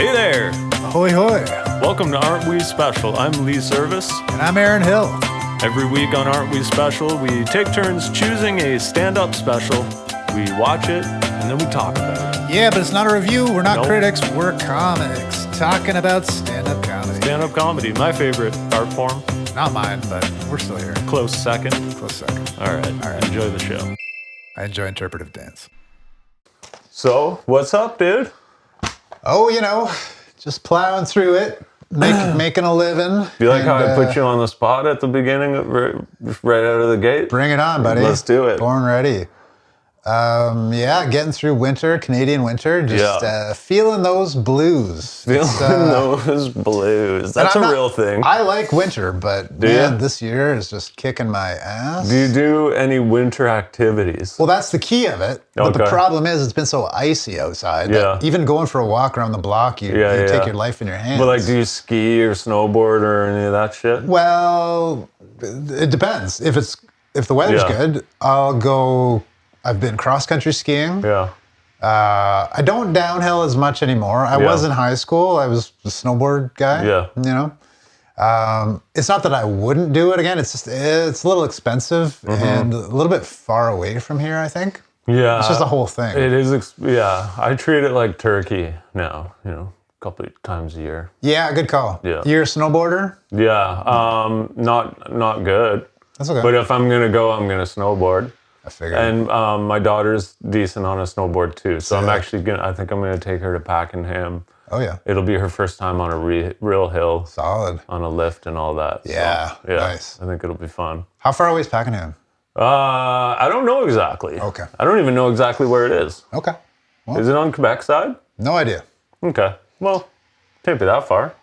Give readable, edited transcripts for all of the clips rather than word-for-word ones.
Hey there! Ahoy hoy! Welcome to Aren't We Special. I'm Lee Service. And I'm Aaron Hill. Every week on Aren't We Special, we take turns choosing a stand-up special. We watch it, and then we talk about it. Yeah, but it's not a review. We're not Nope. critics. We're comics. Talking about stand-up comedy. Stand-up comedy, my favorite art form. Not mine, but we're still here. Close second. Close second. All right. Enjoy the show. I enjoy interpretive dance. So, what's up, dude? Oh, just plowing through it, making a living. You like how I put you on the spot at the beginning, right out of the gate? Bring it on, buddy. Let's do it. Born ready. Getting through winter, Canadian winter, just feeling those blues. Feeling those blues. That's a real thing. I like winter, but this year is just kicking my ass. Do you do any winter activities? Well, that's the key of it. But the problem is it's been so icy outside that even going for a walk around the block, you take your life in your hands. But do you ski or snowboard or any of that shit? Well, it depends. If the weather's good, I'll go. I've been cross-country skiing. Yeah. I don't downhill as much anymore. I was in high school. I was a snowboard guy. Yeah. It's not that I wouldn't do it again. It's just, it's a little expensive and a little bit far away from here, I think. Yeah. It's just the whole thing. It is, I treat it like turkey now, a couple of times a year. Yeah, good call. Yeah. You're a snowboarder? Yeah. Not good. That's okay. But if I'm going to go, I'm going to snowboard. I figured. And my daughter's decent on a snowboard too. So I think I'm going to take her to Pakenham. Oh, yeah. It'll be her first time on a real hill. Solid. On a lift and all that. Yeah. So, yeah. Nice. I think it'll be fun. How far away is Pakenham? I don't know exactly. Okay. I don't even know exactly where it is. Okay. Well, Is it on Quebec side? no idea. Okay. Well, can't be that far.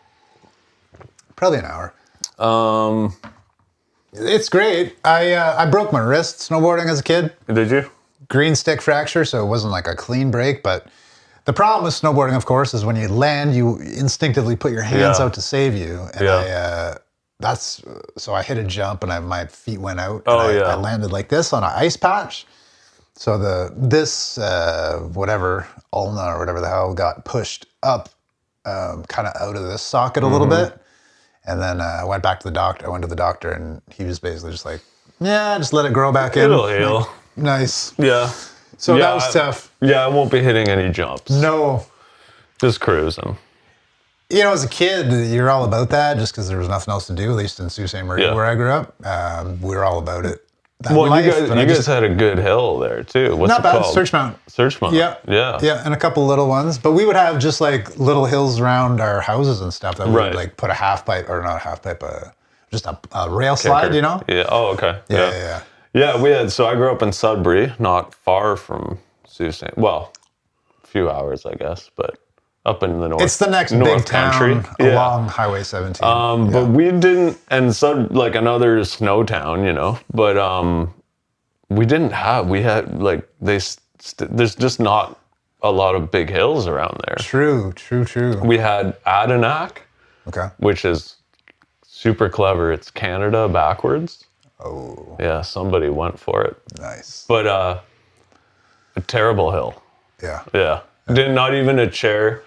Probably an hour. It's great. I broke my wrist snowboarding as a kid. Did you? Green stick fracture, so it wasn't like a clean break. But the problem with snowboarding, of course, is when you land, you instinctively put your hands out to save you. And so I hit a jump and my feet went out. I landed like this on an ice patch. So this ulna or whatever the hell got pushed up kind of out of this socket a little bit. And then I went back to the doctor. I went to the doctor, and he was basically just like, just let it grow back in. It'll heal. Nice. Yeah. So that was tough. Yeah, I won't be hitting any jumps. No. Just cruising. As a kid, you're all about that just because there was nothing else to do, at least in Sault Ste. Marie, where I grew up. We were all about it. You guys had a good hill there, too. What's not it bad. called? Searchmount. Searchmount. Yeah, and a couple little ones. But we would have just like little hills around our houses and stuff that we would like put a half pipe, or not a half pipe, just a rail slide, Yeah. Oh, okay. Yeah. Yeah, we had, so I grew up in Sudbury, not far from Sault Ste. Well, a few hours, I guess, but up in the north. It's the next big town along Highway 17. But we didn't, and so like another snow town, but we didn't have, we had like, there's just not a lot of big hills around there. True. We had Adenac, which is super clever. It's Canada backwards. Oh. Yeah, somebody went for it. Nice. But a terrible hill. Yeah. Yeah. Not even a chair.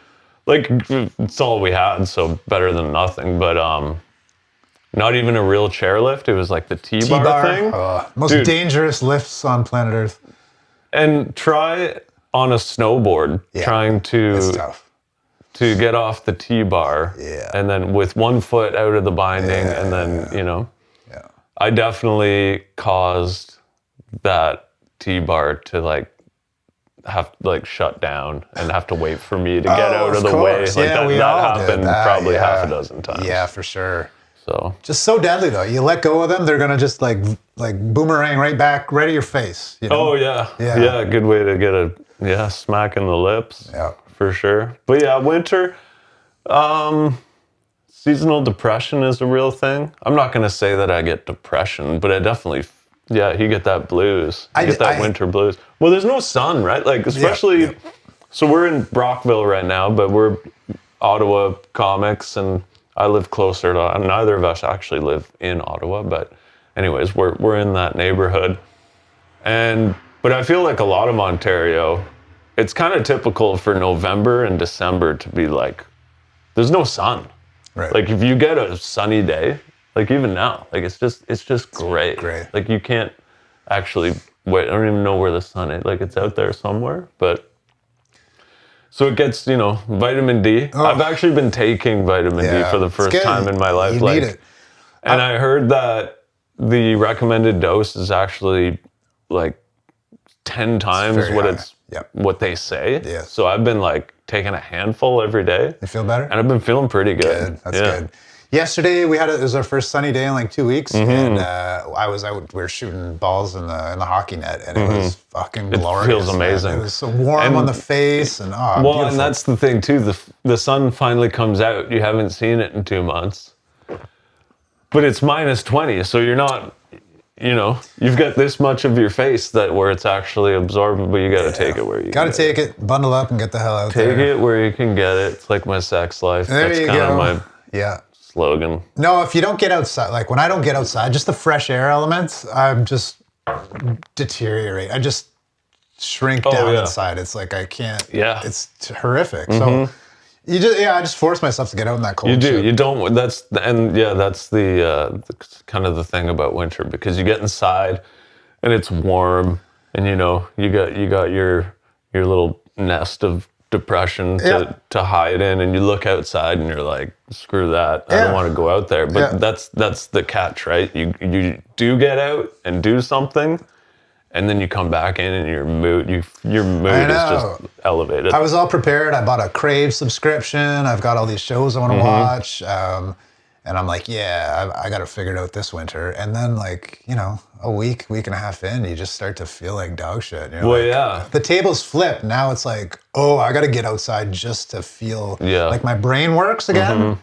Like, it's all we had, so better than nothing. But not even a real chairlift. It was like the T-bar thing. Most dangerous lifts on planet Earth. And try on a snowboard, trying it's tough. to get off the T-bar. Yeah. And then with one foot out of the binding, and then, Yeah. I definitely caused that T-bar to have to shut down and have to wait for me to get out of the way. That happened probably half a dozen times. Yeah, for sure. So just so deadly though. You let go of them, they're gonna just like boomerang right back, right at your face. Oh yeah. Good way to get a smack in the lips. Yeah, for sure. But yeah, winter. Seasonal depression is a real thing. I'm not going to say that I get depression, but I definitely, you get that blues. You get that winter blues. Well, there's no sun, right? Like, especially, so we're in Brockville right now, but we're Ottawa comics, and I live closer to, neither of us actually live in Ottawa, but anyways, we're in that neighborhood. But I feel like a lot of Ontario, it's kind of typical for November and December to be like there's no sun. Right. Like if you get a sunny day, like even now, like it's just great. Great. Like you can't actually wait. I don't even know where the sun is. Like it's out there somewhere, but so it gets, vitamin D. Oh. I've actually been taking vitamin D for the first time in my life. You need it. And I heard that the recommended dose is actually like 10 times what they say. Yeah. So I've been like taking a handful every day. You feel better? And I've been feeling pretty good. That's good. Yesterday it was our first sunny day in like 2 weeks, and I was out. We were shooting balls in the hockey net, and it was fucking glorious. It feels amazing. Man. It was so warm on the face, and beautiful. And that's the thing too. The sun finally comes out. You haven't seen it in 2 months, but it's -20, so you're not. You've got this much of your face where it's actually absorbed, but you got to take it where you got to take it, bundle up, and get the hell out there. Take it where you can get it. It's like my sex life. There you go. That's kind of my slogan. No, if you don't get outside, like when I don't get outside, just the fresh air elements, I'm just deteriorate. I just shrink down inside. It's like I can't. Yeah. It's horrific. So I just force myself to get out in that cold. You do. shit. You don't. That's the kind of the thing about winter, because you get inside and it's warm, and you got your little nest of depression to hide in, and you look outside and you're like, screw that, I don't want to go out there. But that's the catch, right? You do get out and do something, and then you come back in and your mood is just elevated. I was all prepared. I bought a Crave subscription. I've got all these shows I want to watch, and I'm like, I got to figure it out this winter. And then a week and a half in, you just start to feel like dog shit. The tables flip. Now it's like, I got to get outside just to feel like my brain works again.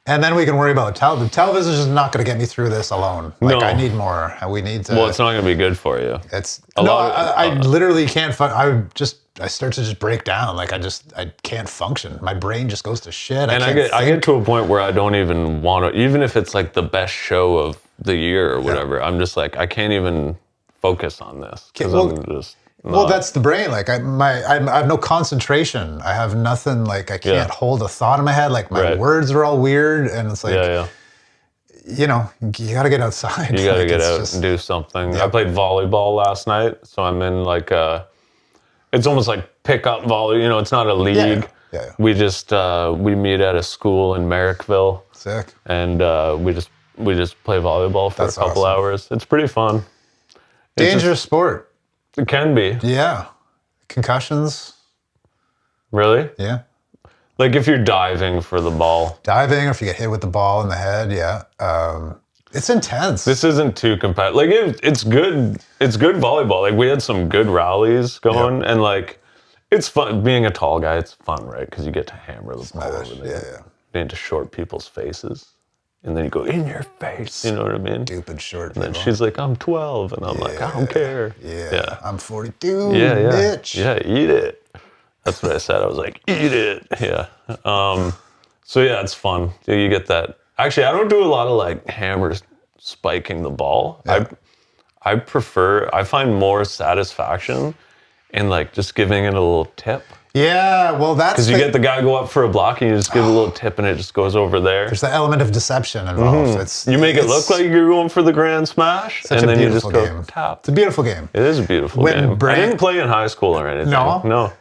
And then we can worry about the television is not going to get me through this alone. I need more. We need to. Well, it's not going to be good for you. I literally can't. I start to just break down. I can't function. My brain just goes to shit. I get to a point where I don't even want to, even if it's like the best show of the year or whatever. I'm just like, I can't even focus on this because I'm just. Well, that's the brain. I have no concentration. I have nothing. I can't hold a thought in my head. My words are all weird, and it's you got to get outside. You got to get out and do something. I played volleyball last night, so I'm in it's almost like pickup volley. It's not a league. Yeah. We just we meet at a school in Merrickville. Sick. And we just play volleyball for a couple hours. It's pretty fun. Dangerous sport. It can be. Yeah. Concussions. Really? Yeah. Like if you're diving for the ball. Diving, or if you get hit with the ball in the head, it's intense. This isn't too competitive. It's good. It's good volleyball. We had some good rallies going, and it's fun. Being a tall guy, it's fun, right? Because you get to hammer the ball over there into short people's faces. And then you go, in your face, you know what I mean? Stupid short people. And then she's like, I'm 12. And I'm like, I don't care. Yeah. I'm 42, bitch. Yeah, eat it. That's what I said. I was like, eat it. Yeah. So yeah, it's fun. You get that. Actually, I don't do a lot of hammers spiking the ball. Yeah. I find more satisfaction in just giving it a little tip. Yeah, well, that's because you get the guy go up for a block and you just give a little tip and it just goes over there. There's the element of deception involved. You make it look like you're going for the grand smash, and then you just go tap. It's a beautiful game. It is a beautiful game. I didn't play in high school or anything. No.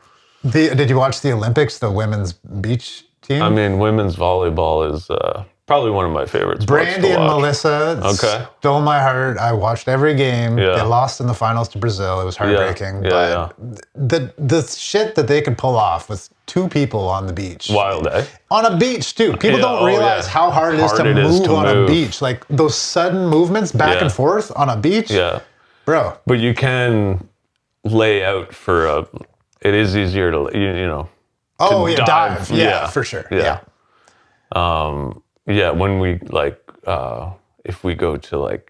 Did you watch the Olympics, the women's beach team? I mean, women's volleyball is probably one of my favorite sports Brandy and Melissa stole my heart. I watched every game. Yeah. They lost in the finals to Brazil. It was heartbreaking. The shit that they could pull off with two people on the beach. Wild, eh? On a beach, too. People don't realize how hard it is to move on a beach. Those sudden movements back and forth on a beach. Yeah. Bro. But you can lay out for it is easier to, dive. Yeah, for sure. Yeah. Yeah, when we if we go to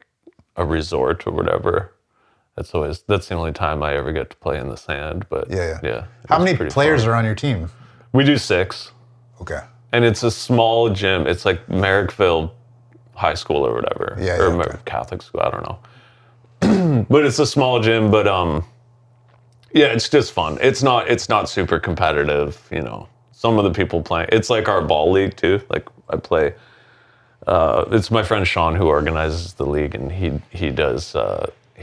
a resort or whatever, that's the only time I ever get to play in the sand. But yeah. How many players are on your team? We do 6. Okay. And it's a small gym. It's like Merrickville High School or whatever, Catholic school. I don't know. But it's a small gym. But it's just fun. It's not super competitive. some of the people playing. It's like our ball league too. Like I play. It's my friend Sean who organizes the league, and he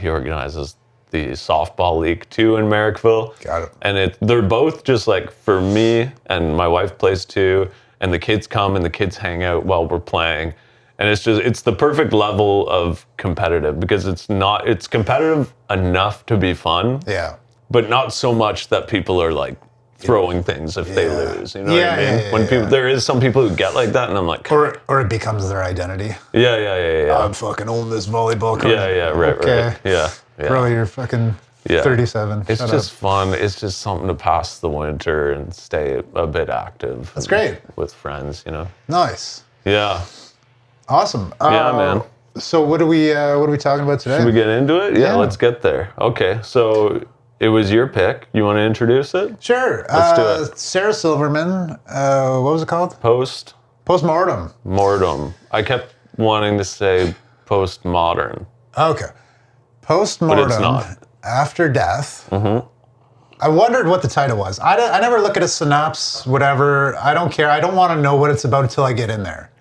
organizes the softball league too in Merrickville. Got it. And they're both just like, for me, and my wife plays too, and the kids come and the kids hang out while we're playing. And it's the perfect level of competitive, because it's competitive enough to be fun. Yeah. But not so much that people are like throwing things if they lose. You know what I mean? There is some people who get like that, and I'm like, or it becomes their identity. Yeah. I'm fucking own this volleyball court. Right. Yeah. Bro, you're fucking 37. It's just fun. It's just something to pass the winter and stay a bit active. That's great. With friends, you know. Nice. Yeah. Awesome. Yeah, man. So what are we talking about today? Should we get into it? Yeah, let's get there. Okay, so it was your pick. You want to introduce it? Sure. Let's do it. Sarah Silverman. What was it called? Postmortem. Mortem. I kept wanting to say postmodern. Okay. Postmortem. But it's not. After death. Mm-hmm. I wondered what the title was. I never look at a synopsis, whatever. I don't care. I don't want to know what it's about until I get in there.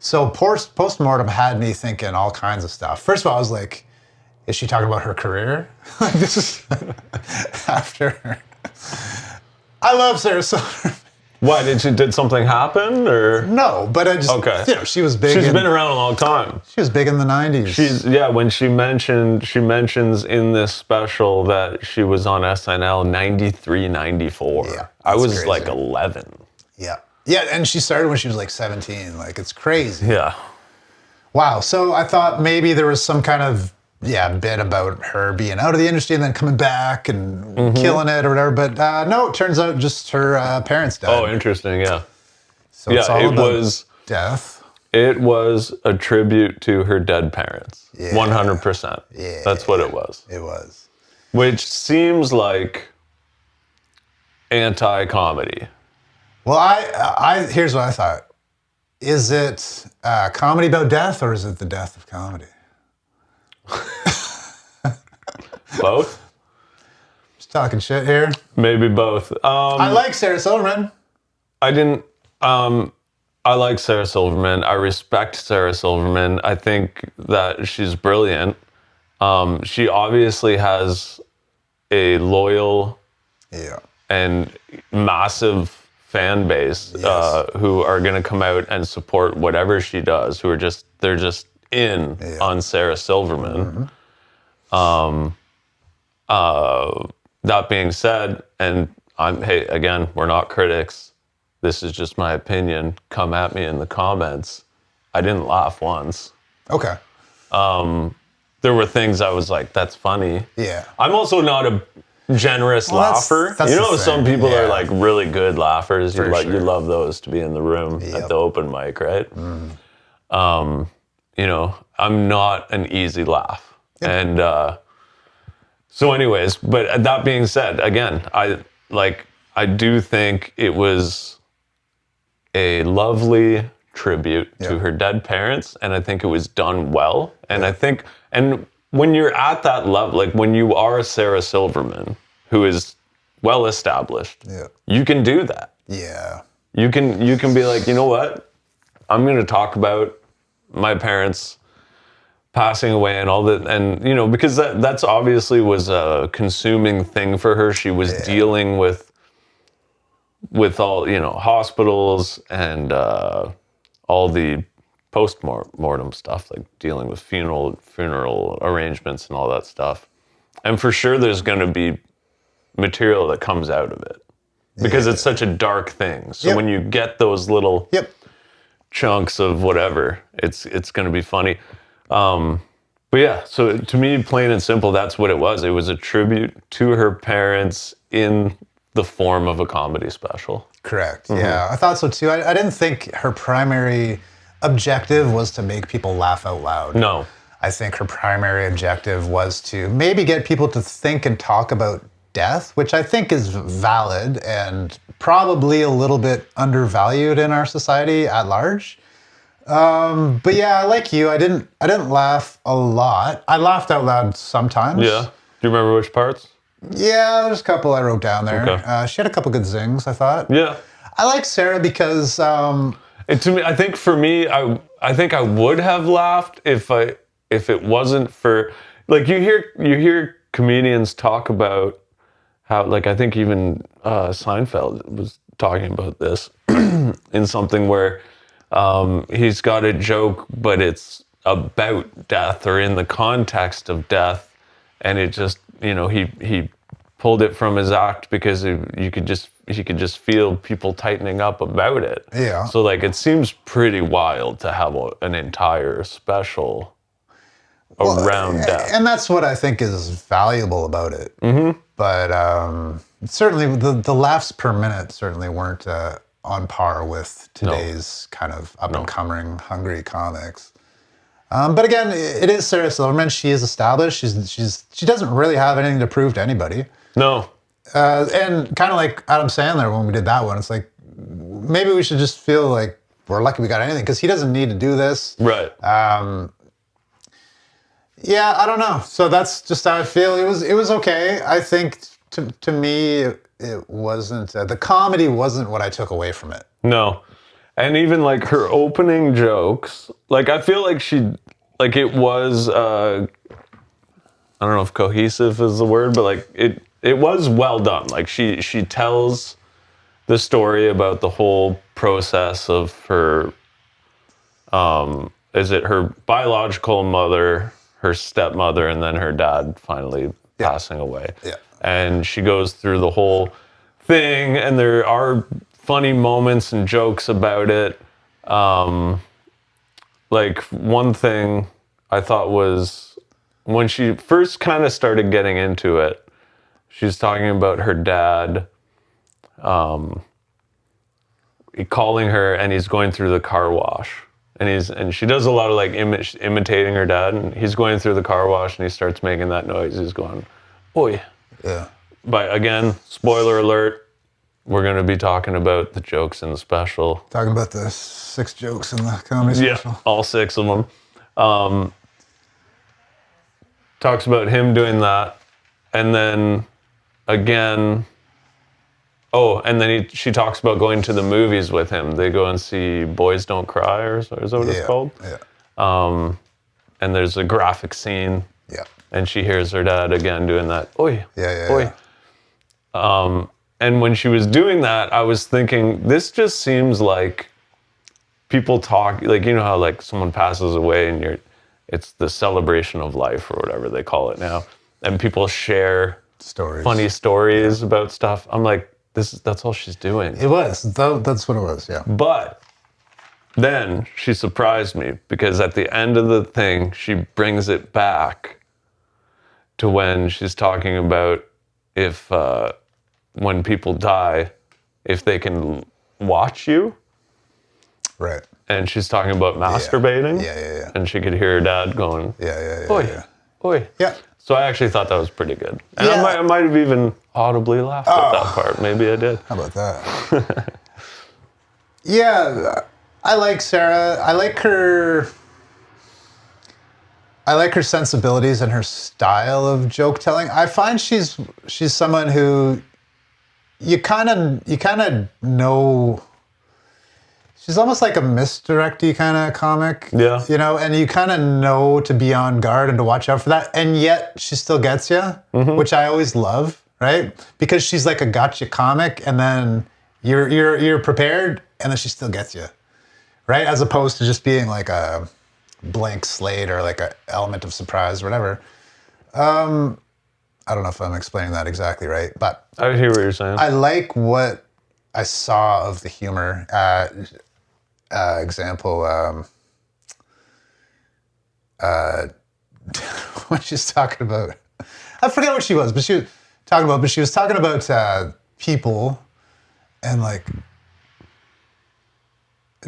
So Postmortem had me thinking all kinds of stuff. First of all, I was like, is she talking about her career? This is after her. I love Sarah Silverman. Why, did something happen, or? No, but I just, she was big. She's been around a long time. She was big in the 90s. When she mentions in this special that she was on SNL 93, 94. Yeah, I was crazy. Like 11. Yeah. Yeah, and she started when she was like 17. Like, it's crazy. Yeah. Wow. So I thought maybe there was some kind of, bit about her being out of the industry and then coming back and killing it or whatever. But no, it turns out just her parents died. Oh, interesting. Yeah. So it's all about was death. It was a tribute to her dead parents. Yeah. 100%. Yeah. That's what it was. It was. Which seems like anti-comedy. Well, I here's what I thought. Is it comedy about death, or is it the death of comedy? Both? Just talking shit here. Maybe both. I like Sarah Silverman. I like Sarah Silverman. I respect Sarah Silverman. I think that she's brilliant. She obviously has a loyal and massive fan base who are going to come out and support whatever she does, they're just in on Sarah Silverman. Mm-hmm. That being said, and again, we're not critics. This is just my opinion. Come at me in the comments. I didn't laugh once. Okay. There were things I was like, that's funny. Yeah. I'm also not a generous laugher. That's some people are like really good laughers. You love those to be in the room Yep. at the open mic, right? Mm. I'm not an easy laugh. Yep. And so anyways, but that being said, again, I do think it was a lovely tribute to her dead parents, and I think it was done well. And I think, and when you're at that level, like when you are a Sarah Silverman who is well established, you can do that. Yeah. You can be like, you know what? I'm going to talk about my parents passing away and all that, and because that's obviously was a consuming thing for her. She was dealing with all hospitals and all the post-mortem stuff, like dealing with funeral arrangements and all that stuff. And for sure there's going to be material that comes out of it because it's such a dark thing. So when you get those little chunks of whatever, it's going to be funny. But yeah, so to me, plain and simple, that's what it was. It was a tribute to her parents in the form of a comedy special. Correct. Mm-hmm. Yeah, I thought so too. I didn't think her primary objective was to make people laugh out loud. No. I think her primary objective was to maybe get people to think and talk about death, which I think is valid and probably a little bit undervalued in our society at large. But yeah, like you, I didn't laugh a lot. I laughed out loud sometimes. Yeah. Do you remember which parts? Yeah, there's a couple I wrote down there. Okay. She had a couple good zings, I thought. Yeah. I like Sarah because to me, I think for me, I think I would have laughed if it wasn't for, like, you hear comedians talk about how, like, I think even Seinfeld was talking about this in something where he's got a joke, but it's about death or in the context of death, and it just, he pulled it from his act because he could just feel people tightening up about it. Yeah. So, like, it seems pretty wild to have an entire special around death. And that's what I think is valuable about it. Mm-hmm. But certainly the laughs per minute certainly weren't on par with today's kind of up-and-coming hungry comics. But again, it is Sarah Silverman. She is established. She doesn't really have anything to prove to anybody. No. And kind of like Adam Sandler when we did that one, it's like, maybe we should just feel like we're lucky we got anything, because he doesn't need to do this. Right. Yeah, I don't know. So that's just how I feel. It was okay. I think to me, it wasn't, the comedy wasn't what I took away from it. No. And even like her opening jokes, like, I feel like it was, I don't know if cohesive is the word, but like it was well done. Like, she tells the story about the whole process of her, is it her biological mother, her stepmother, and then her dad finally passing away. Yeah. And she goes through the whole thing, and there are funny moments and jokes about it. Like, one thing I thought was when she first kind of started getting into it, she's talking about her dad calling her, and he's going through the car wash. And she does a lot of like imitating her dad, and he's going through the car wash and he starts making that noise. He's going, "Oi." Yeah. But again, spoiler alert, we're going to be talking about the jokes in the special. Talking about the 6 jokes in the comedy special. Yeah, all 6 of them. Talks about him doing that. And then again, and then she talks about going to the movies with him. They go and see Boys Don't Cry, or is that what it's called? Yeah. And there's a graphic scene. Yeah. And she hears her dad again doing that, "Oi." Yeah. Oi. Yeah. And when she was doing that, I was thinking, this just seems like people talk, like, you know how like someone passes away and it's the celebration of life or whatever they call it now. And people share Stories. funny stories about stuff. I'm like, that's all she's doing. It was. That's what it was, yeah. But then she surprised me, because at the end of the thing, she brings it back to when she's talking about if, when people die, if they can watch you. Right. And she's talking about masturbating. Yeah. And she could hear her dad going, "Oi, yeah. oi." Yeah. So I actually thought that was pretty good. And Yeah. I might have even audibly laughed at that part. Maybe I did. How about that? Yeah, I like Sarah. I like her sensibilities and her style of joke telling. I find she's someone who you kind of know. She's almost like a misdirecty kind of comic. Yeah. And you kind of know to be on guard and to watch out for that, and yet she still gets you, which I always love, right? Because she's like a gotcha comic, and then you're prepared, and then she still gets you, right? As opposed to just being like a blank slate or like an element of surprise or whatever. I don't know if I'm explaining that exactly right, but I hear what you're saying. I like what I saw of the humor. Example, when she's talking about, I forget what she was, but she was talking about people, and like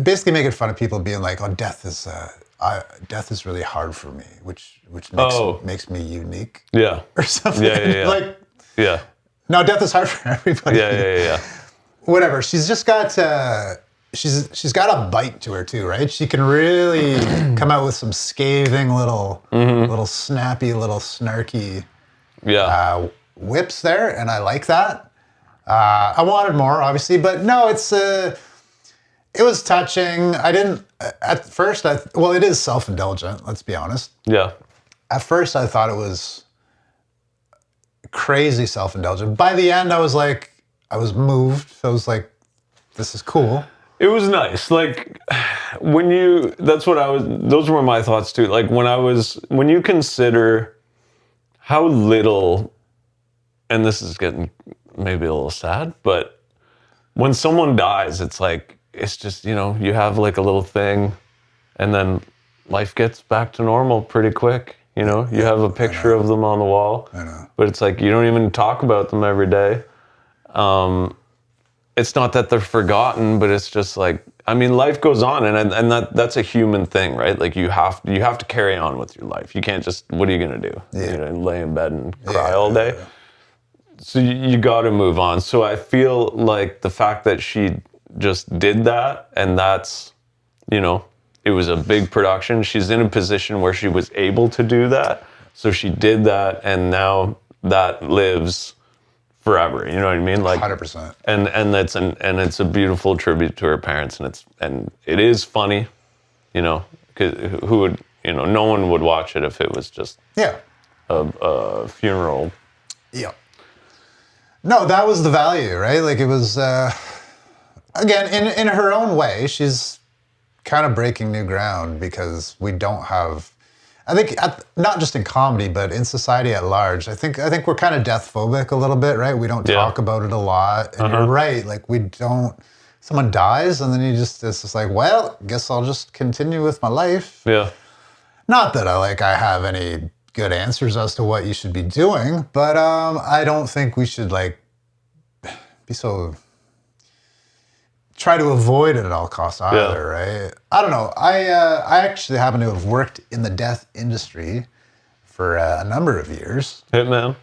basically making fun of people being like, "Oh, death is really hard for me," which makes me unique. Yeah. Or something. Yeah. Like, yeah. no, death is hard for everybody. Yeah. Whatever. She's just got she's got a bite to her too, right? She can really come out with some scathing little snappy, little snarky whips there, and I like that. I wanted more, obviously, but no, it was touching. I didn't, at first, well, it is self-indulgent, let's be honest. Yeah. At first, I thought it was crazy self-indulgent. By the end, I was moved. I was like, this is cool. It was nice. Like, those were my thoughts too. Like, when you consider how little, and this is getting maybe a little sad, but when someone dies, it's just, you have like a little thing, and then life gets back to normal pretty quick. You have a picture of them on the wall, I know. But it's like you don't even talk about them every day. It's not that they're forgotten, but it's just like, life goes on, and that's a human thing, right? Like you have to carry on with your life. You can't just, what are you gonna do? Yeah. Lay in bed and cry all day. Yeah. So you got to move on. So I feel like the fact that she just did that, and that's, it was a big production. She's in a position where she was able to do that. So she did that, and now that lives forever. You know what I mean? Like 100%. And it's a beautiful tribute to her parents, and it is funny, 'cause who would, no one would watch it if it was just a funeral. Yeah. No, that was the value, right? Like it was, again, in her own way, she's kind of breaking new ground because we don't have, I think, not just in comedy, but in society at large, I think we're kind of death phobic a little bit, right? We don't talk about it a lot. And you're right, like someone dies and then it's just like, well, guess I'll just continue with my life. Yeah. Not that I have any good answers as to what you should be doing, but I don't think we should be so try to avoid it at all costs either, right? I don't know. I actually happen to have worked in the death industry for a number of years. Hitman.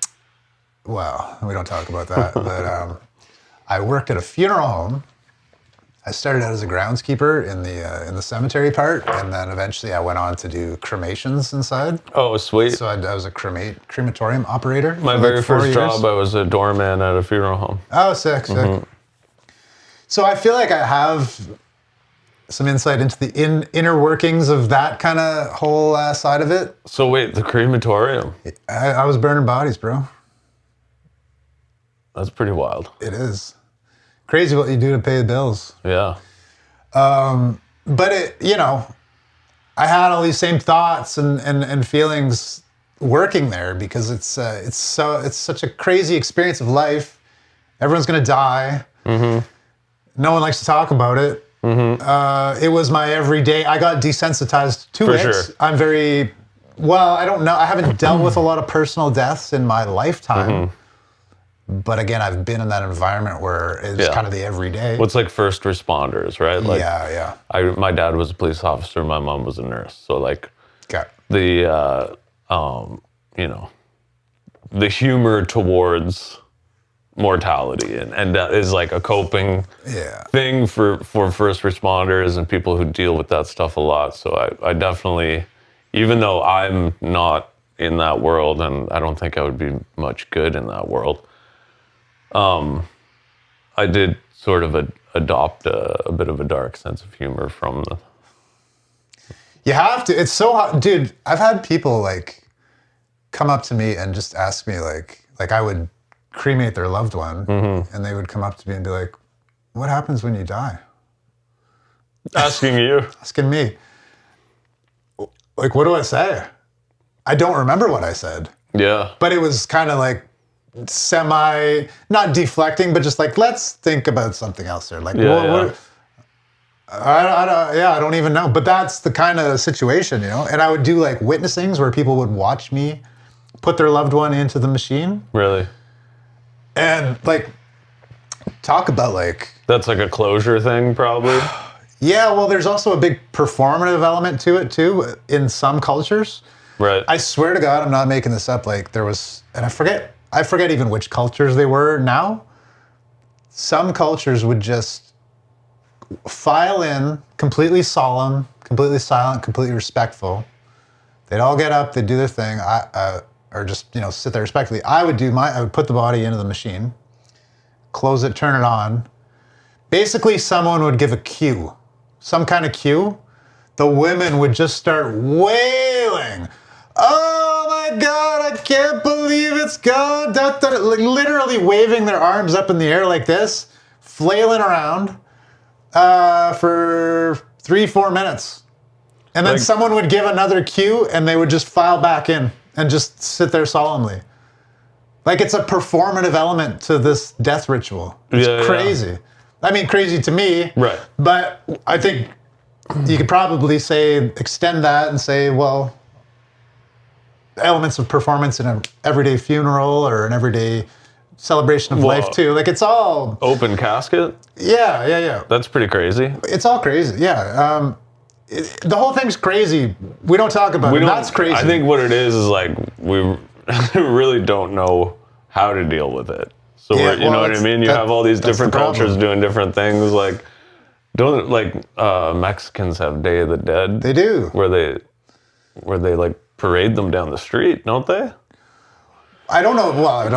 Well, we don't talk about that, but I worked at a funeral home. I started out as a groundskeeper in the cemetery part, and then eventually I went on to do cremations inside. Oh, sweet. So I was a crematorium operator. My very first job, I was a doorman at a funeral home. Oh, sick. So I feel like I have some insight into the inner workings of that kind of whole side of it. So wait, the crematorium? I was burning bodies, bro. That's pretty wild. It is. Crazy what you do to pay the bills. Yeah. But I had all these same thoughts and feelings working there because it's such a crazy experience of life. Everyone's gonna die. Mm-hmm. No one likes to talk about it. Mm-hmm. It was my everyday. I got desensitized to it. Sure. I'm very well. I don't know. I haven't dealt with a lot of personal deaths in my lifetime. Mm-hmm. But again, I've been in that environment where it's kind of the everyday. What's like first responders, right? Like, yeah. My dad was a police officer. My mom was a nurse. So like, the the humor towards mortality and that is like a coping thing for first responders and people who deal with that stuff a lot. So I definitely, even though I'm not in that world and I don't think I would be much good in that world, I did sort of adopt a bit of a dark sense of humor from the... You have to. It's so hot. Dude, I've had people come up to me and just ask me like I would cremate their loved one, mm-hmm. and they would come up to me and be like, what happens when you die? Asking you. Asking me. Like, what do I say? I don't remember what I said. Yeah. But it was kind of like not deflecting, but just let's think about something else here. I don't even know. But that's the kind of situation, And I would do witnessings where people would watch me put their loved one into the machine. Really? And talk about that's like a closure thing, probably. Yeah, well, there's also a big performative element to it too in some cultures. Right. I swear to God, I'm not making this up. There was, and I forget even which cultures they were now. Some cultures would just file in completely solemn, completely silent, completely respectful. They'd all get up, they'd do their thing, or just sit there respectfully. I would put the body into the machine, close it, turn it on. Basically, someone would give a cue, some kind of cue. The women would just start wailing. Oh my God, I can't believe it's gone. Da, da, da. Like, literally waving their arms up in the air like this, flailing around for 3-4 minutes. And then someone would give another cue and they would just file back in and just sit there solemnly. Like, it's a performative element to this death ritual. It's crazy. Yeah. I mean, crazy to me. Right. But I think you could probably extend that and say, well, elements of performance in an everyday funeral or an everyday celebration of life too. Like, it's all... Open casket? Yeah. That's pretty crazy. It's all crazy, yeah. The whole thing's crazy. We don't talk about it. That's crazy. I think what it is like we really don't know how to deal with it. So you know what I mean? You have all these different cultures doing different things. Like, Mexicans have Day of the Dead? They do. Where they like parade them down the street, don't they? I don't know. Well, I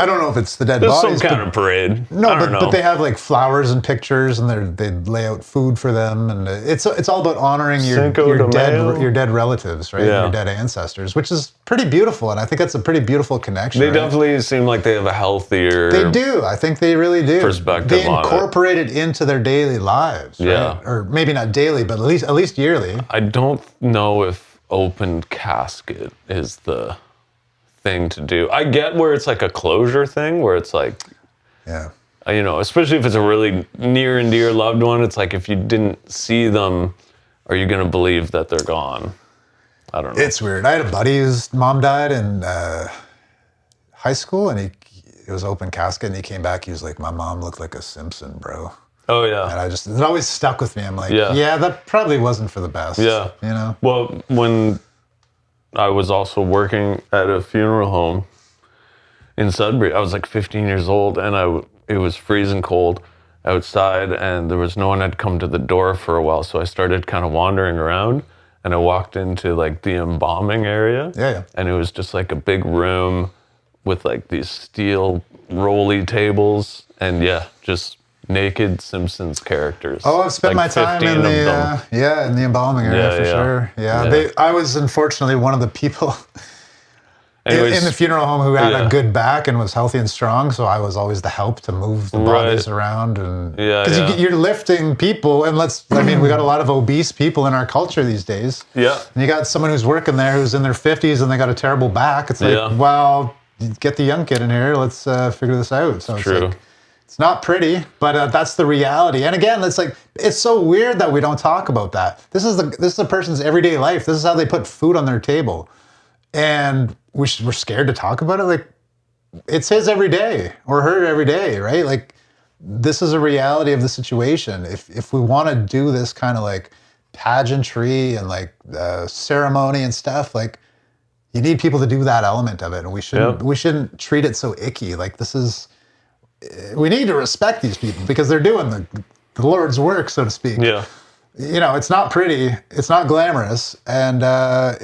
don't know if it's the dead bodies. Some kind of parade. No, but they have like flowers and pictures, and they lay out food for them, and it's all about honoring your dead relatives, right? Yeah. Your dead ancestors, which is pretty beautiful, and I think that's a pretty beautiful connection. They definitely seem like they have a healthier. They do. I think they really do. Perspective. They incorporate it into their daily lives. Right? Yeah. Or maybe not daily, but at least yearly. I don't know if open casket is the thing to do. I get where it's like a closure thing, where it's like, especially if it's a really near and dear loved one. It's like, if you didn't see them, are you going to believe that they're gone? I don't know. It's weird. I had a buddy whose mom died in high school, and it was open casket, and he came back. He was like, my mom looked like a Simpson, bro. Oh yeah. And it always stuck with me. I'm like, yeah, that probably wasn't for the best. Yeah. You know. Well, when I was also working at a funeral home in Sudbury, I was like 15 years old, and it was freezing cold outside, and there was no one had come to the door for a while, so I started kind of wandering around, and I walked into like the embalming area. Yeah. And it was just like a big room with like these steel rolly tables, and just naked Simpsons characters. Oh, I've spent my time in the embalming area for sure. Yeah. I was unfortunately one of the people in the funeral home who had a good back and was healthy and strong, so I was always the help to move the bodies around, and because you're lifting people, and we got a lot of obese people in our culture these days. Yeah. And you got someone who's working there who's in their 50s and they got a terrible back. It's like, well, get the young kid in here. Let's figure this out. So True. It's like, it's not pretty, but that's the reality. And again, it's so weird that we don't talk about that. This is a person's everyday life. This is how they put food on their table, and we're scared to talk about it. Like, it's his every day or her every day, right? Like, this is a reality of the situation. If we want to do this kind of like pageantry and like ceremony and stuff, like, you need people to do that element of it, and we shouldn't treat it so icky. Like, we need to respect these people because they're doing the Lord's work, so to speak. Yeah. It's not pretty, it's not glamorous, and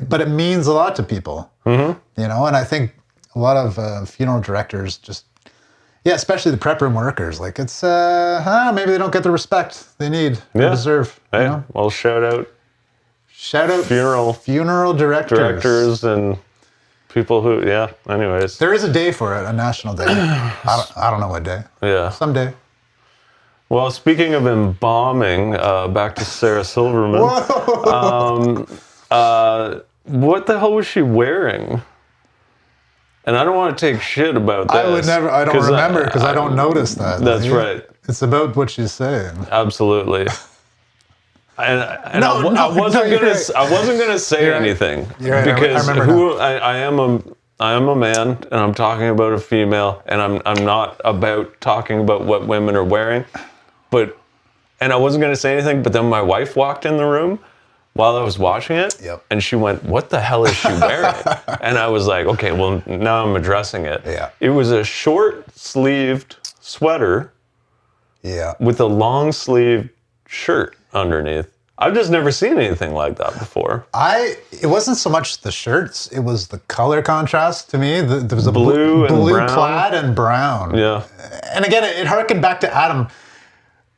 but it means a lot to people. Mm-hmm. And I think a lot of funeral directors especially the prep room workers, like, it's maybe they don't get the respect they need or deserve. Hey, well, shout out funeral directors and people who, anyways. There is a day for it, a national day. I don't know what day. Yeah. Someday. Well, speaking of embalming, back to Sarah Silverman. What the hell was she wearing? And I don't want to take shit about that. I don't remember because I don't notice that. That's right. It's about what she's saying. Absolutely. I wasn't gonna say anything because I am a man, and I'm talking about a female, and I'm not about talking about what women are wearing, and I wasn't gonna say anything. But then my wife walked in the room while I was watching it, and she went, "What the hell is she wearing?" And I was like, "Okay, well, now I'm addressing it." Yeah. It was a short-sleeved sweater. Yeah. With a long-sleeved shirt underneath. I've just never seen anything like that before. It wasn't so much the shirts; it was the color contrast to me. There was a blue plaid and brown. Yeah. And again, it harkened back to Adam.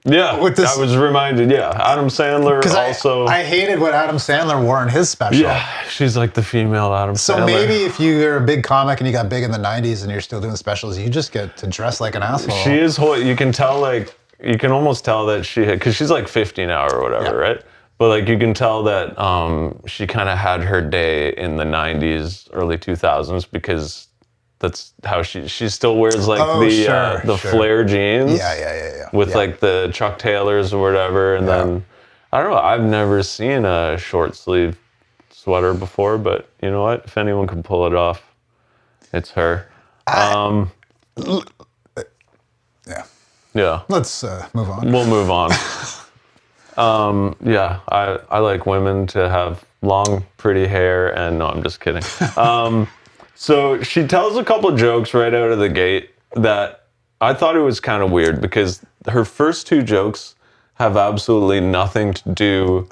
Yeah, with this, I was reminded. Yeah, Adam Sandler also. I hated what Adam Sandler wore in his special. Yeah, she's like the female Adam Sandler. So maybe if you're a big comic and you got big in the '90s and you're still doing specials, you just get to dress like an asshole. She is. You can tell, like, you can almost tell that she had, because she's like 50 now or whatever, right? But like you can tell that she kind of had her day in the '90s, early 2000s, because that's how she still wears like the flare jeans. Yeah. With like the Chuck Taylors or whatever, and then I don't know. I've never seen a short sleeve sweater before, but you know what? If anyone can pull it off, it's her. Yeah. Let's move on. We'll move on. Yeah, I like women to have long, pretty hair, and no, I'm just kidding. So she tells a couple jokes right out of the gate that I thought it was kind of weird because her first two jokes have absolutely nothing to do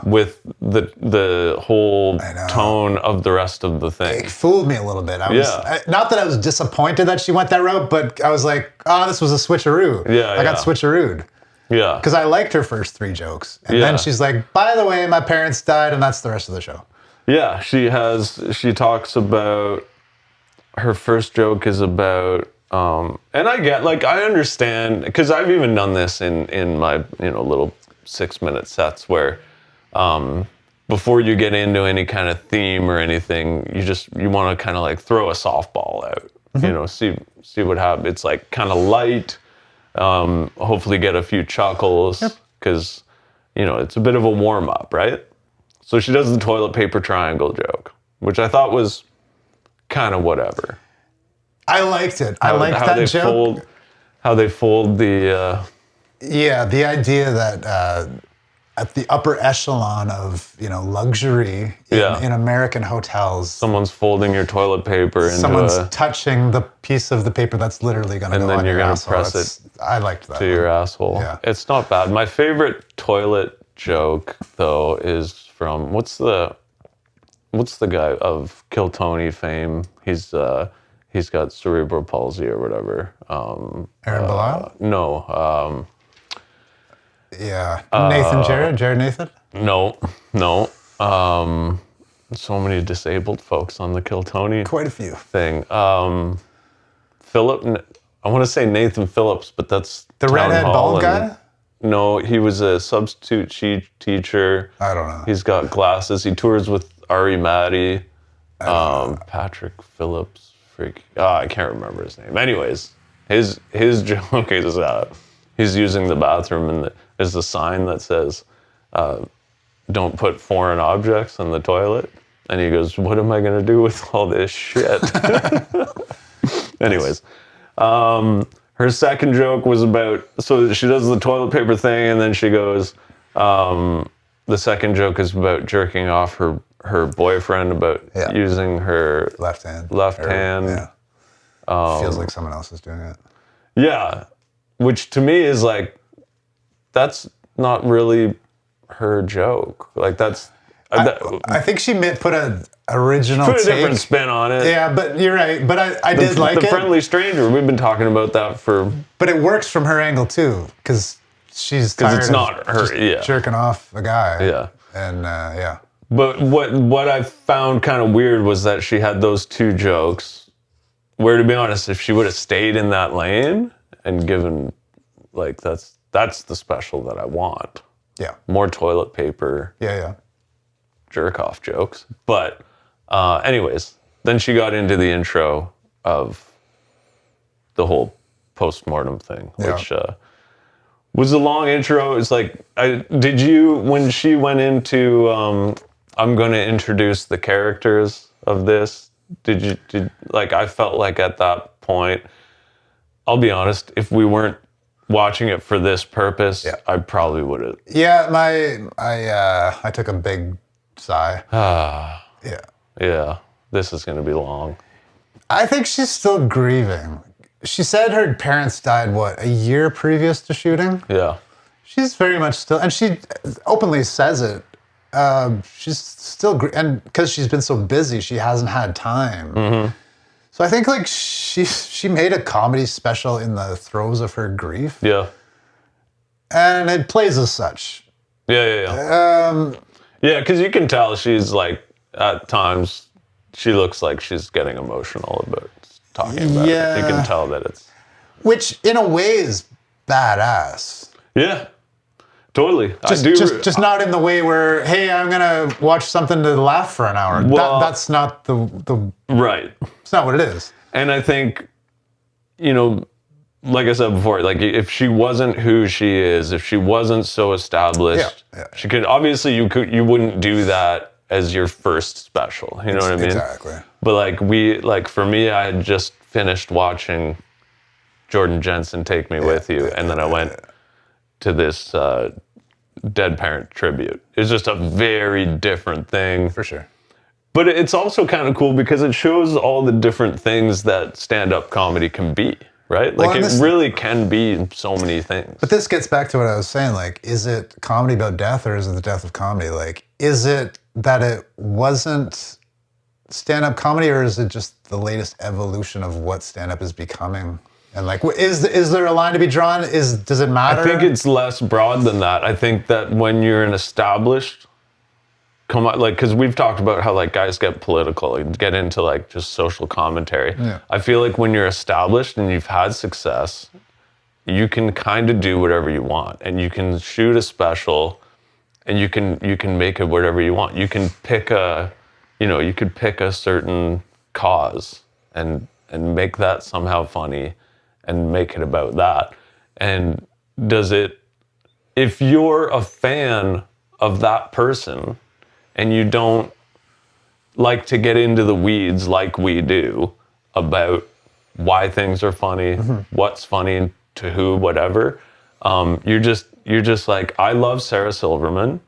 with the whole tone of the rest of the thing. It fooled me a little bit. Not that I was disappointed that she went that route, but I was like, oh, this was a switcheroo. I got switcherooed. Yeah. Because I liked her first three jokes. And then she's like, by the way, my parents died, and that's the rest of the show. Yeah, she talks about, her first joke is about, and I understand, because I've even done this in my, little 6-minute sets where, before you get into any kind of theme or anything, you want to kind of like throw a softball out, see what happens. It's like kind of light, hopefully get a few chuckles, because, it's a bit of a warm up, right? So she does the toilet paper triangle joke, which I thought was kind of whatever. I liked it. I liked that joke. How they fold the... the idea that at the upper echelon of, luxury in American hotels... Someone's folding your toilet paper into someone's touching the piece of the paper that's literally going to go on your asshole. And then you're going to press it I liked that to your asshole. Yeah. It's not bad. My favorite toilet joke, though, is from... What's the guy of Kill Tony fame? He's got cerebral palsy or whatever. Aaron Bilal? No. Nathan Jared Nathan? No. So many disabled folks on the Kill Tony. Quite a few. Thing. Philip. I want to say Nathan Phillips, but that's the redhead bald guy. No, he was a substitute teacher. I don't know. He's got glasses. He tours with Ari Matty, Patrick Phillips. I can't remember his name. Anyways, his joke is he's using the bathroom and there's a sign that says, "Don't put foreign objects in the toilet." And he goes, "What am I gonna do with all this shit?" Anyways. Her second joke was about, so she does the toilet paper thing, and then she goes, the second joke is about jerking off her boyfriend, about using her left hand. Feels like someone else is doing it. Yeah, which to me is like, that's not really her joke. Like that's... I think she put an original take. Put a different spin on it. Yeah, but you're right. But I did like it. The friendly stranger. We've been talking about that for... But it works from her angle, too, because she's tired of jerking off a guy. Yeah. And, But what I found kind of weird was that she had those two jokes, where, to be honest, if she would have stayed in that lane and given, like, that's the special that I want. Yeah. More toilet paper. Yeah. Jerk off jokes. But anyways, then she got into the intro of the whole postmortem thing, which was a long intro. It's like, when she went into, I'm going to introduce the characters of this, I felt like at that point, I'll be honest, if we weren't watching it for this purpose, I probably would have. Yeah, I took a big sigh. Yeah, this is going to be long. I think she's still grieving. She said her parents died, a year previous to shooting? Yeah. She's very much still, and she openly says it. She's still, and because she's been so busy, she hasn't had time. Mm-hmm. So I think like she made a comedy special in the throes of her grief. Yeah. And it plays as such. Yeah. Yeah, because you can tell she's like, at times, she looks like she's getting emotional about talking about it. You can tell that it's... Which, in a way, is badass. Yeah, totally. Just not in the way where, hey, I'm going to watch something to laugh for an hour. Well, that's not the... Right. It's not what it is. And I think, you know, like I said before, like if she wasn't who she is, if she wasn't so established, she could, obviously you wouldn't do that as your first special. You know what I mean? Exactly. But like for me, I had just finished watching Jordan Jensen Take Me With You, and then I went to this Dead Parent tribute. It's just a very different thing. For sure. But it's also kind of cool because it shows all the different things that stand-up comedy can be, right? Like it really can be so many things. But this gets back to what I was saying. Like, is it comedy about death, or is it the death of comedy? Like, is it that it wasn't stand-up comedy, or is it just the latest evolution of what stand-up is becoming? And like, is there a line to be drawn? Does it matter? I think it's less broad than that. I think that when you're an established, because we've talked about how like guys get political and get into like just social commentary. Yeah. I feel like when you're established and you've had success, you can kind of do whatever you want, and you can shoot a special, and you can make it whatever you want. You can pick you could pick a certain cause and make that somehow funny, and make it about that. And if you're a fan of that person and you don't like to get into the weeds like we do about why things are funny, what's funny to who, whatever, you're just like, I love Sarah Silverman,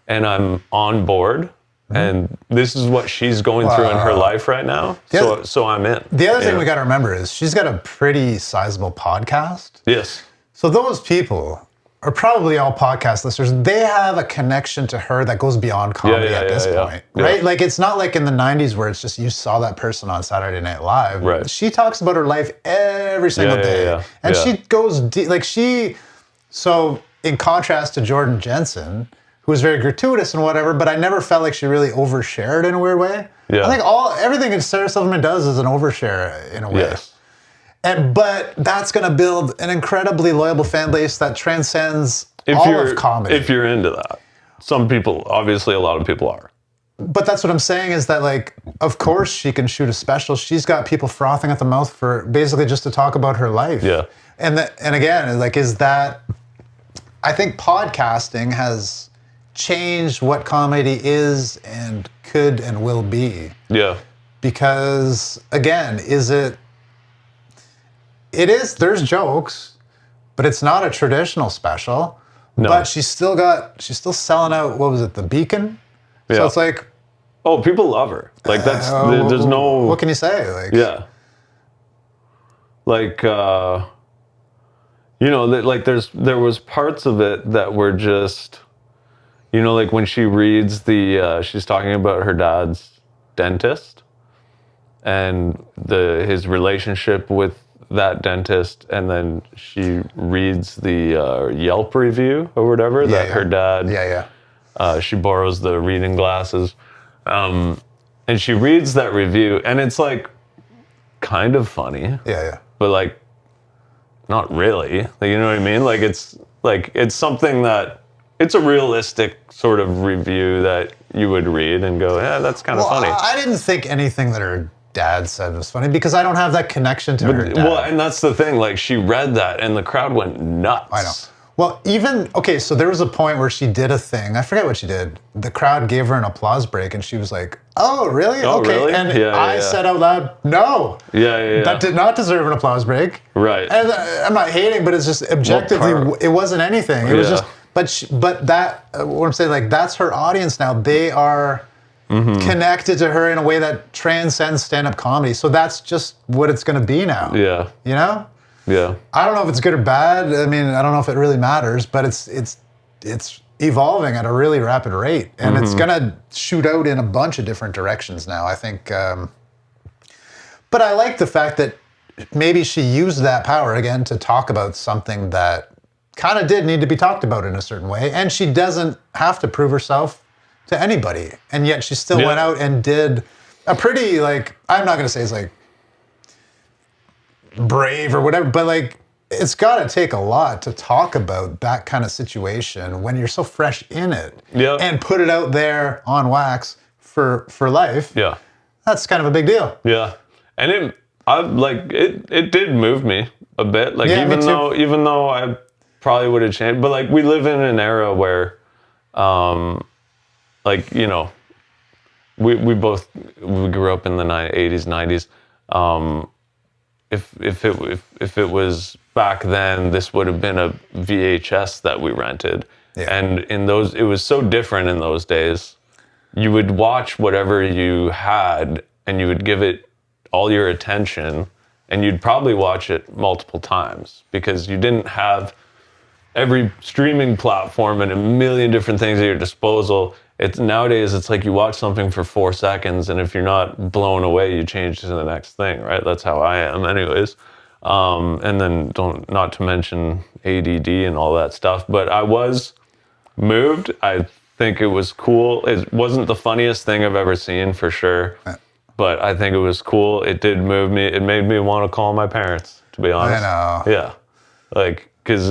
and I'm on board. And this is what she's going through in her life right now. So I'm in. The other thing we got to remember is she's got a pretty sizable podcast. Yes. So those people are probably all podcast listeners. They have a connection to her that goes beyond comedy at this point, right? Yeah. Like, it's not like in the 90s where it's just you saw that person on Saturday Night Live. Right. She talks about her life every single day. And she goes deep. Like, so in contrast to Jordan Jensen, who was very gratuitous and whatever, but I never felt like she really overshared in a weird way. Yeah. I think everything that Sarah Silverman does is an overshare in a way. Yes. But that's going to build an incredibly loyal fan base that transcends all of comedy. If you're into that. Some people, obviously a lot of people are. But that's what I'm saying is that, like, of course she can shoot a special. She's got people frothing at the mouth for basically just to talk about her life. Yeah. And again, like, is that... I think podcasting has changed what comedy is and could and will be. Yeah. Because, again, there's jokes, but it's not a traditional special. No. But she's still selling out, what was it, The Beacon? Yeah. So it's like... Oh, people love her. Like, there's no... What can you say? Like, yeah. Like, like there was parts of it that were just... like when she reads she's talking about her dad's dentist and his relationship with that dentist, and then she reads the Yelp review or whatever that her dad, she borrows the reading glasses, and she reads that review, and it's like kind of funny, but like not really, like, you know what I mean? Like it's something that. It's a realistic sort of review that you would read and go, yeah, that's kind of funny. I didn't think anything that her dad said was funny because I don't have that connection to her dad. Well, and that's the thing. Like, she read that and the crowd went nuts. I know. Well, so there was a point where she did a thing. I forget what she did. The crowd gave her an applause break and she was like, oh, really? Oh, okay. Really? And I said out loud, no. Yeah. That did not deserve an applause break. Right. And I'm not hating, but it's just objectively, it wasn't anything. It was just... But that, what I'm saying, like, that's her audience now. They are connected to her in a way that transcends stand-up comedy. So that's just what it's going to be now. Yeah. You know? Yeah. I don't know if it's good or bad. I mean, I don't know if it really matters, but it's evolving at a really rapid rate, and it's gonna shoot out in a bunch of different directions now, I think. But I like the fact that maybe she used that power again to talk about something that kind of did need to be talked about in a certain way, and she doesn't have to prove herself to anybody, and yet she still went out and did a pretty, like, I'm not gonna say it's like brave or whatever, but like, it's got to take a lot to talk about that kind of situation when you're so fresh in it, and put it out there on wax for life. Yeah, that's kind of a big deal. Yeah, and it did move me a bit. Like, even though I probably would have changed, but like, we live in an era where, like, you know, we grew up in the 80s, 90s. If it was back then, this would have been a VHS that we rented. Yeah. And it was so different in those days. You would watch whatever you had and you would give it all your attention, and you'd probably watch it multiple times because you didn't have every streaming platform and a million different things at your disposal. Nowadays, it's like you watch something for 4 seconds, and if you're not blown away, you change to the next thing, right? That's how I am anyways. And then not to mention ADD and all that stuff, but I was moved. I think it was cool. It wasn't the funniest thing I've ever seen, for sure, but I think it was cool. It did move me. It made me want to call my parents, to be honest. I know. Yeah. Like, because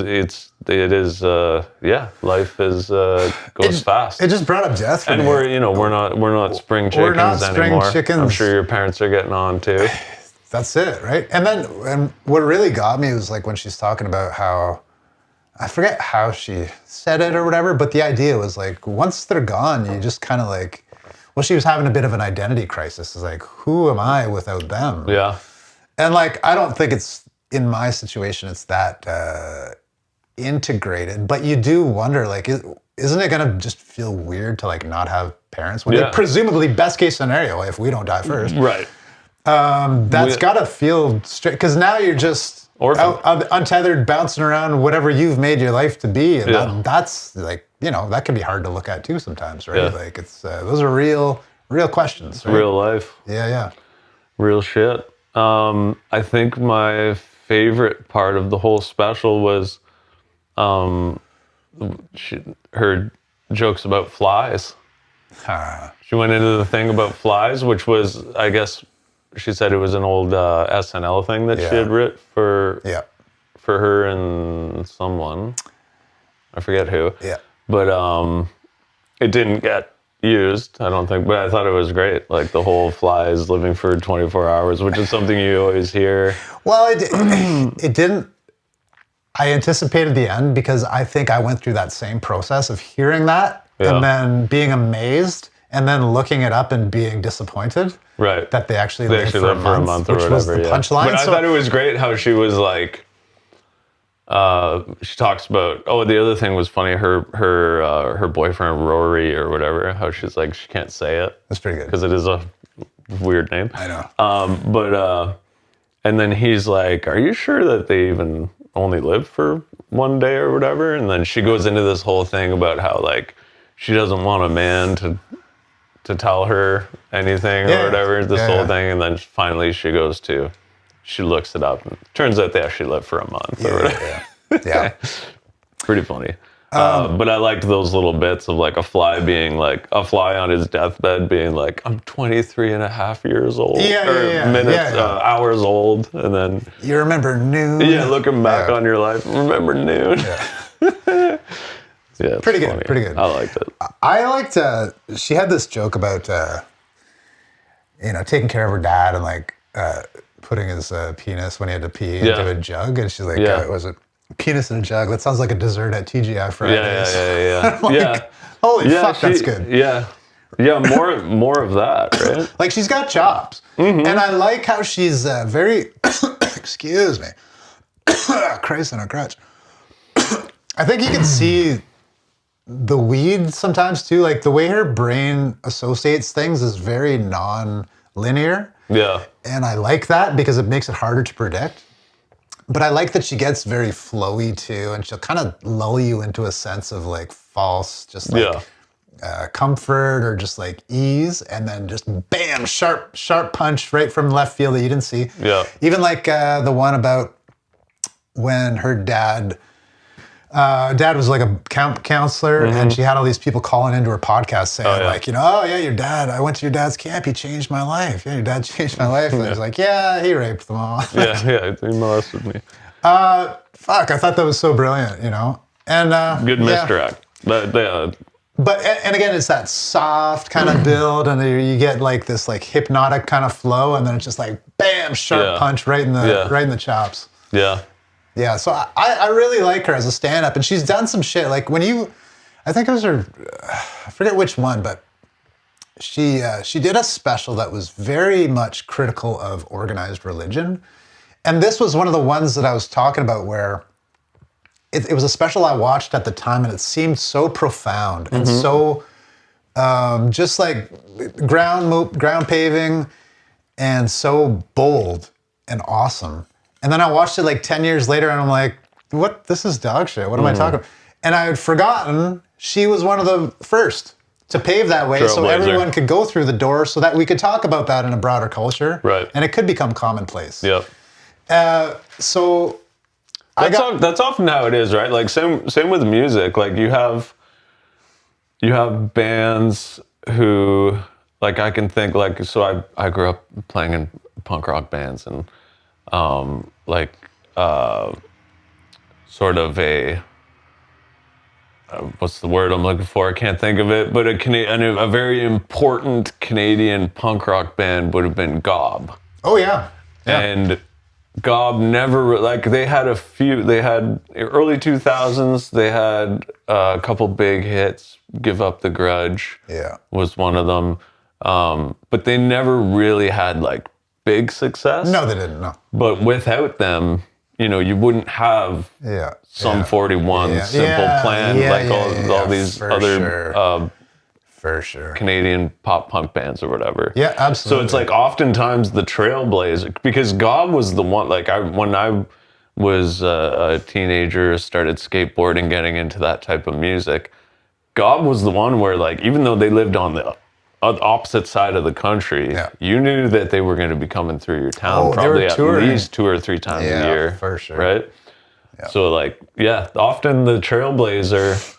life goes fast. It just brought up death for me. And we're not spring chickens We're not spring anymore. chickens. I'm sure your parents are getting on too. That's it, right? And what really got me was like when she's talking about how, I forget how she said it or whatever, but the idea was like, once they're gone, you just kind of like, well, she was having a bit of an identity crisis. It's like, who am I without them? Yeah. And like, I don't think it's, in my situation, it's that integrated, but you do wonder, like, isn't it gonna just feel weird to like not have parents? When presumably, best case scenario, if we don't die first. Right. That's gotta feel straight, because now you're just untethered, bouncing around whatever you've made your life to be, and that's like, that can be hard to look at too sometimes, right? Yeah. Like, it's those are real questions, right? Real life. Yeah. Real shit. I think my favorite part of the whole special was her jokes about flies. She went into the thing about flies, which was, I guess, she said it was an old SNL thing that she had written for her and someone. I forget who. Yeah. But it didn't get used, I don't think, but I thought it was great. Like, the whole flies living for 24 hours, which is something you always hear. Well, it didn't. I anticipated the end because I think I went through that same process of hearing that and then being amazed and then looking it up and being disappointed. Right. That they actually lived for a month or which whatever. Was the punchline. But I thought it was great how she was like, she talks about, the other thing was funny, her boyfriend Rory or whatever, how she's like, she can't say it. That's pretty good. Because it is a weird name. I know. But and then he's like, are you sure that they even only live for one day or whatever? And then she goes into this whole thing about how, like, she doesn't want a man to tell her anything or whatever, this whole thing. And then finally she looks it up and it turns out they actually live for a month or whatever. Yeah. Pretty funny. But I liked those little bits of like a fly on his deathbed being like, I'm 23 and a half years old. Hours old. And then you remember noon. Yeah, looking back on your life, remember noon. Yeah. Pretty good. I liked it. I liked, she had this joke about, taking care of her dad and like putting his penis when he had to pee into a jug. And she's like, was it penis in a jug? That sounds like a dessert at TGI Fridays. Yeah. Like, holy fuck, that's good. Yeah, more of that, right? Like, she's got chops. Mm-hmm. And I like how she's very, excuse me, Christ on a crutch. I think you can see the weed sometimes too. Like, the way her brain associates things is very non-linear. Yeah. And I like that because it makes it harder to predict. But I like that she gets very flowy too, and she'll kind of lull you into a sense of like false, just like comfort or just like ease, and then just bam, sharp punch right from left field that you didn't see. Yeah. Even like the one about when her dad was like a camp counselor, and she had all these people calling into her podcast saying like, you know, oh yeah, your dad, I went to your dad's camp, he changed my life. Yeah, your dad changed my life. And it was like, yeah, he raped them all. yeah, he molested me. Fuck, I thought that was so brilliant, you know? And good misdirect. But and again, it's that soft kind of build, and you get like this like hypnotic kind of flow, and then it's just like bam, sharp punch right in the chops. Yeah. Yeah, so I really like her as a stand-up, and she's done some shit. Like I think it was her, I forget which one, but she did a special that was very much critical of organized religion. And this was one of the ones that I was talking about where it was a special I watched at the time, and it seemed so profound and so just like ground paving and so bold and awesome. And then I watched it like 10 years later, and I'm like, what? This is dog shit. What am I talking about? And I had forgotten she was one of the first to pave that way so everyone could go through the door, so that we could talk about that in a broader culture. Right. And it could become commonplace. Yep. So that's often how it is, right? Like same with music. Like you have bands who, like, I can think, like, so I grew up playing in punk rock bands, and sort of a what's the word I'm looking for? I can't think of it, but a very important Canadian punk rock band would have been Gob. Oh yeah. And Gob never, like, they had early 2000s, they had a couple big hits. Give Up the Grudge was one of them. But they never really had like big success. No, they didn't, no. But without them, you know, you wouldn't have Sum 41, Simple Plan, all these other for sure Canadian pop punk bands or whatever. Yeah, absolutely. So it's like oftentimes the trailblazer, because Gob was the one, like when I was a teenager, started skateboarding, getting into that type of music, Gob was the one where, like, even though they lived on the opposite side of the country, you knew that they were going to be coming through your town probably at least 2 or 3 times a year. For sure. Right? Yeah. So, like, often the trailblazer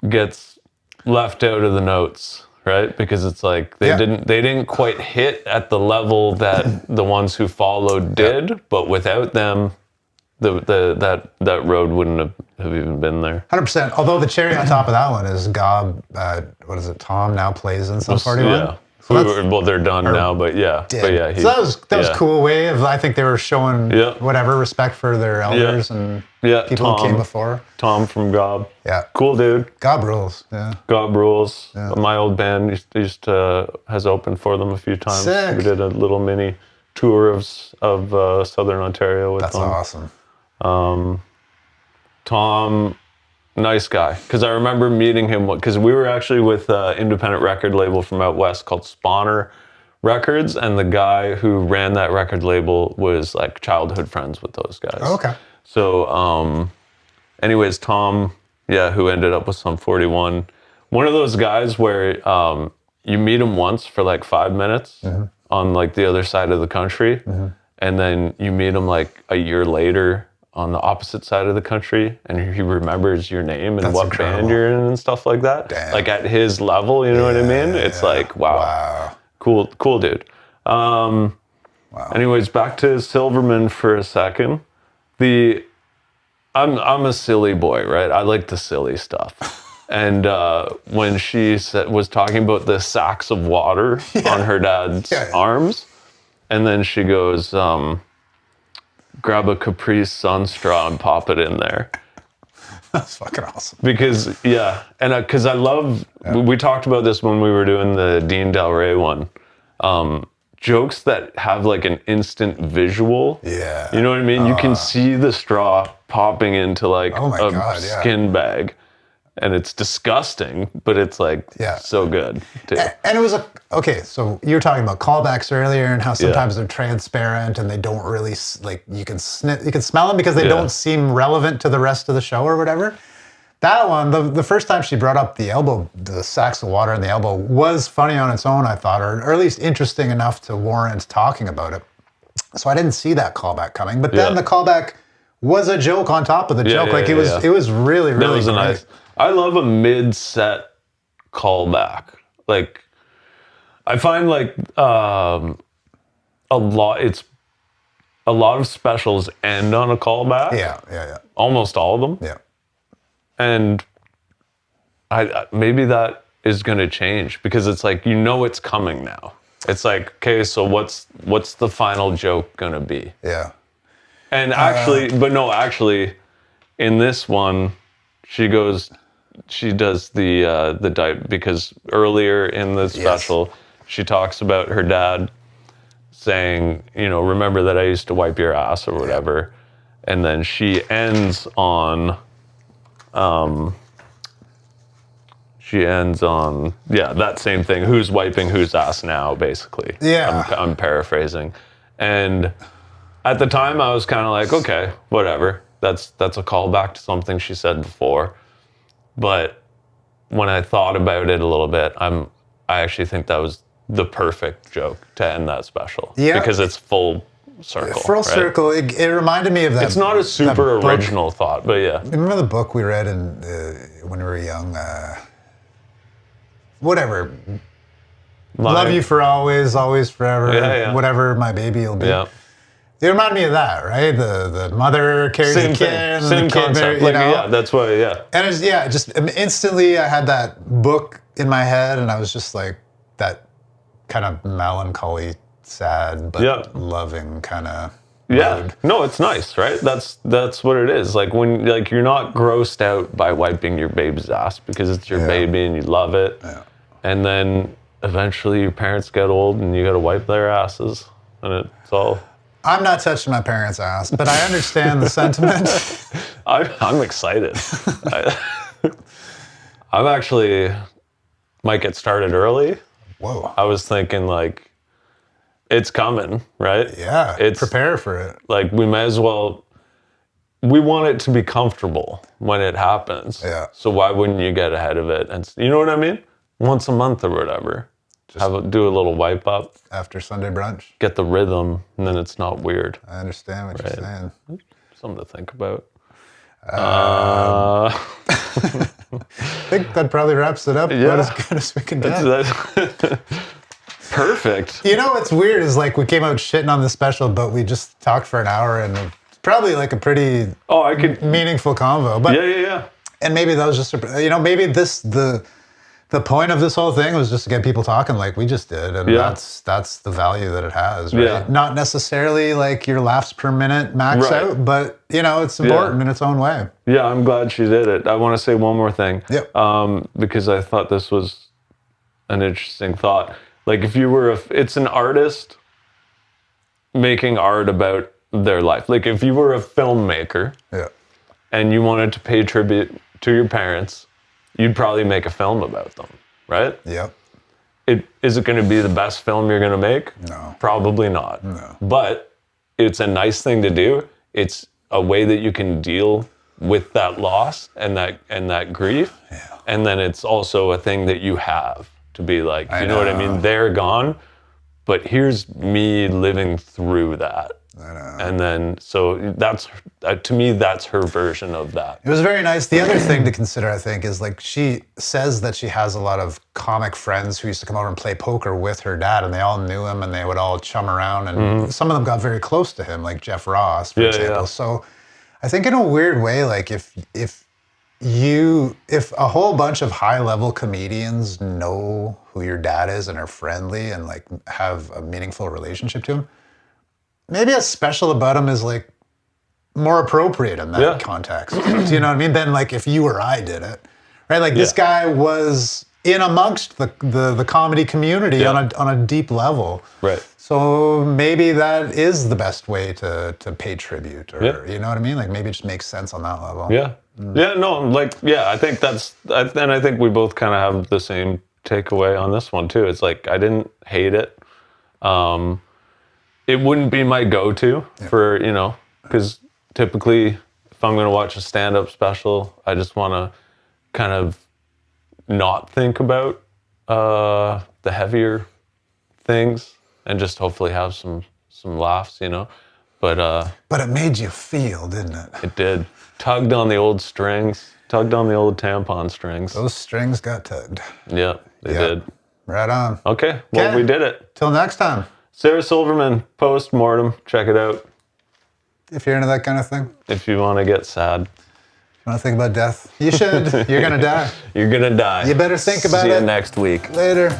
gets left out of the notes, right? Because it's like they didn't quite hit at the level that the ones who followed did, but without them, that road wouldn't have even been there. 100%. Although the cherry on top of that one is Gob, what is it, Tom now plays in Sum 41? Yeah. Well, they're done now, but yeah. Did. But yeah. So that was a cool way of, I think they were showing whatever respect for their elders and people who came before. Tom from Gob. Yeah. Cool dude. Gob rules. Yeah. Gob rules. Yeah. My old band has opened for them a few times. Sick. We did a little mini tour of Southern Ontario with them. That's awesome. Tom, nice guy. Because I remember meeting him, because we were actually with an independent record label from out west called Spawner Records, and the guy who ran that record label was like childhood friends with those guys. Oh, okay. So, anyways, Tom, who ended up with Sum 41, one of those guys where you meet him once for like 5 minutes on like the other side of the country, and then you meet him like a year later on the opposite side of the country, and he remembers your name and what band you're in and stuff like that. Damn. Like at his level, you know what I mean? It's like, wow. Cool dude. Wow. Anyways, back to Silverman for a second. I'm a silly boy, right? I like the silly stuff. And when she was talking about the sacks of water on her dad's arms, and then she goes, grab a Capri Sun straw and pop it in there. That's fucking awesome. Because, because I love, we talked about this when we were doing the Dean Del Rey one. Jokes that have like an instant visual. Yeah. You know what I mean? You can see the straw popping into like skin bag. and it's disgusting, but it's like so good too. And it was okay. So you were talking about callbacks earlier and how sometimes they're transparent and they don't really like you can smell them because they don't seem relevant to the rest of the show or whatever. That one, the first time she brought up the sacks of water in the elbow was funny on its own, I thought, or at least interesting enough to warrant talking about it. So I didn't see that callback coming, but then the callback was a joke on top of the joke. Like it was really, really great. Nice. I love a mid-set callback. Like, I find like a lot of specials end on a callback. Yeah. Almost all of them. Yeah. And I maybe that is going to change because it's like, it's coming now. It's like, okay, so what's the final joke going to be? Yeah. And actually, in this one, she does the dive because earlier in the special, she talks about her dad saying, remember that I used to wipe your ass or whatever. And then she ends on, that same thing. Who's wiping whose ass now, basically. Yeah. I'm paraphrasing. And at the time, I was kind of like, okay, whatever. That's a callback to something she said before. But when I thought about it a little bit, I actually think that was the perfect joke to end that special. Yeah. Because it's full circle. Full circle. It reminded me of that. It's not a super original thought, but yeah. Remember the book we read when we were young? Whatever. Love you for always, always forever. Whatever my baby will be. Yeah. It reminded me of that, right? The mother carries the kid. Same concept. That's why, And it's, just instantly I had that book in my head and I was just like that kind of melancholy, sad, but loving kind of mood. No, it's nice, right? That's what it is. Like when you're not grossed out by wiping your baby's ass because it's your baby and you love it. Yeah. And then eventually your parents get old and you got to wipe their asses and it's all... I'm not touching my parents' ass, but I understand the sentiment. I'm excited. I'm actually might get started early. Whoa. I was thinking like, it's coming, right? Yeah, prepare for it. Like we want it to be comfortable when it happens. Yeah. So why wouldn't you get ahead of it? And you know what I mean? Once a month or whatever. Do a little wipe up. After Sunday brunch. Get the rhythm, and then it's not weird. I understand what you're saying. Something to think about. I think that probably wraps it up about as good as we can do. Perfect. What's weird is like we came out shitting on the special, but we just talked for an hour, and it's probably like a pretty meaningful convo. But yeah. And maybe that was just maybe the point of this whole thing was just to get people talking like we just did, and that's the value that it has, right? Yeah. Not necessarily like your laughs per minute max out, but it's important in its own way. Yeah, I'm glad she did it. I want to say one more thing. Because I thought this was an interesting thought. Like if you were it's an artist making art about their life. Like if you were a filmmaker and you wanted to pay tribute to your parents, you'd probably make a film about them, right? Yep. Is it going to be the best film you're going to make? No. Probably not. No. But it's a nice thing to do. It's a way that you can deal with that loss and that grief. Yeah. And then it's also a thing that you have to be like, you know what I mean? They're gone, but here's me living through that. I know. And then, so that's, to me, that's her version of that. It was very nice. The other thing to consider, I think, is like she says that she has a lot of comic friends who used to come over and play poker with her dad, and they all knew him and they would all chum around, and some of them got very close to him, like Jeff Ross, for example. Yeah. So I think in a weird way, like if a whole bunch of high-level comedians know who your dad is and are friendly and like have a meaningful relationship to him, maybe a special about him is like more appropriate in that context. Do you know what I mean? Than like if you or I did it, right? Like this guy was in amongst the comedy community on a deep level. Right. So maybe that is the best way to pay tribute, or you know what I mean? Like maybe it just makes sense on that level. Yeah. Yeah, no, like, yeah, I think and I think we both kind of have the same takeaway on this one too. It's like, I didn't hate it. It wouldn't be my go-to for, because typically if I'm going to watch a stand-up special, I just want to kind of not think about the heavier things and just hopefully have some laughs, But it made you feel, didn't it? it did. Tugged on the old strings, tugged on the old tampon strings. Those strings got tugged. Yeah, they did. Right on. Okay, well, we did it. Till next time. Sarah Silverman, Postmortem. Check it out. If you're into that kind of thing. If you want to get sad. You want to think about death? You should. You're going to die. You're going to die. You better think about it. See you next week. Later.